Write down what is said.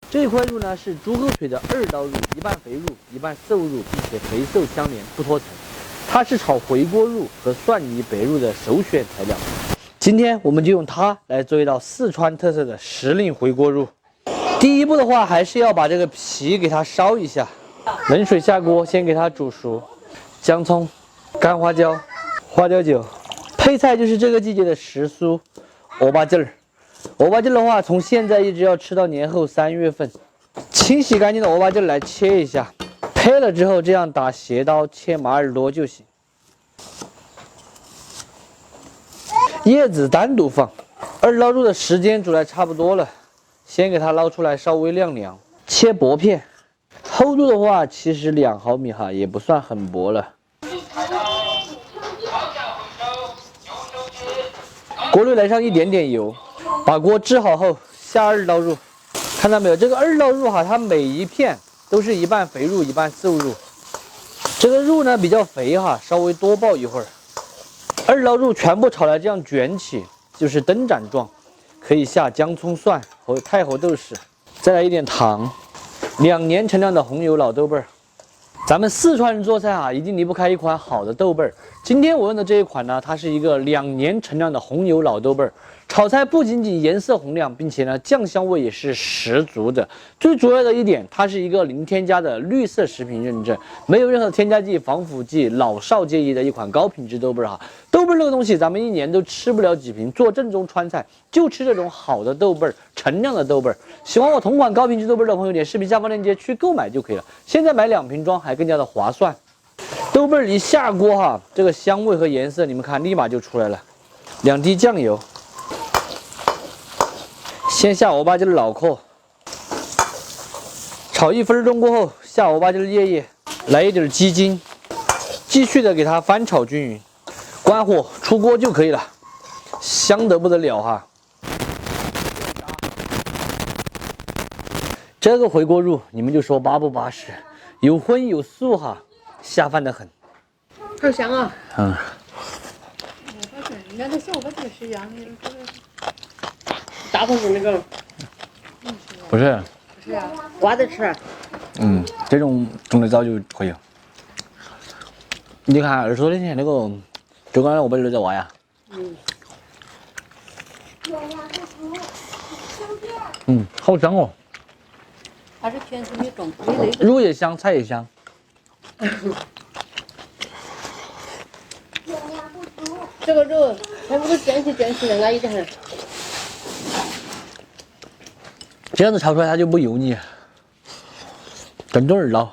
这一块肉呢是猪后腿的2刀肉，一半肥肉，一半瘦肉，并且肥瘦相连，不脱层。它是炒回锅肉和蒜泥白肉的首选材料。今天我们就用它来做一道四川特色的时令回锅肉。第一步的话，还是要把这个皮给它烧一下，冷水下锅，先给它煮熟。姜葱、干花椒、花椒酒，配菜就是这个季节的时蔬，萝卜筋儿。萝卜筋的话，从现在一直要吃到年后3月份。清洗干净的萝卜筋来切一下，配了之后这样打斜刀切马耳朵就行。叶子单独放。2刀肉的时间煮来差不多了，先给它捞出来稍微晾凉，切薄片。厚度的话，其实2毫米哈，也不算很薄了。锅里来上一点点油。把锅支好后，下2刀肉，看到没有？这个2刀肉哈，它每一片都是一半肥肉一半瘦肉。这个肉呢比较肥哈，稍微多爆一会儿。2刀肉全部炒来这样卷起，就是灯盏状。可以下姜葱蒜和太和豆豉，再来一点糖，2年陈酿的红油老豆瓣儿。咱们四川人做菜啊，一定离不开一款好的豆瓣儿。今天我用的这一款呢，它是一个2年陈酿的红油老豆瓣儿。炒菜不仅仅颜色红亮，并且呢酱香味也是十足的。最主要的一点，它是一个零添加的绿色食品认证，没有任何添加剂、防腐剂，老少皆宜的一款高品质豆瓣儿哈。豆瓣儿这个东西，咱们1年都吃不了几瓶，做正宗川菜就吃这种好的豆瓣儿，陈酿的豆瓣儿。喜欢我同款高品质豆瓣儿的朋友，点视频下方链接去购买就可以了。现在买2瓶装还更加的划算。豆瓣儿一下锅哈，这个香味和颜色你们看立马就出来了。2滴酱油。先下萝卜筋老壳，炒1分钟过后，下萝卜筋叶叶，来一点鸡精，继续的给它翻炒均匀，关火出锅就可以了，香得不得了哈！这个回锅肉你们就说巴不巴适，有荤有素哈，下饭的很。好香啊！嗯。那个小萝卜筋是一样的，这个。大头是那个，不是，不是啊，刮着吃。这种种的早就可以了。你看20多年前那个周刚我不是在挖呀。好香哦。它是全是你种的肉也香，菜也香。这个肉它这个卷起的安逸得很。这样子炒出来它就不油腻，正宗味道。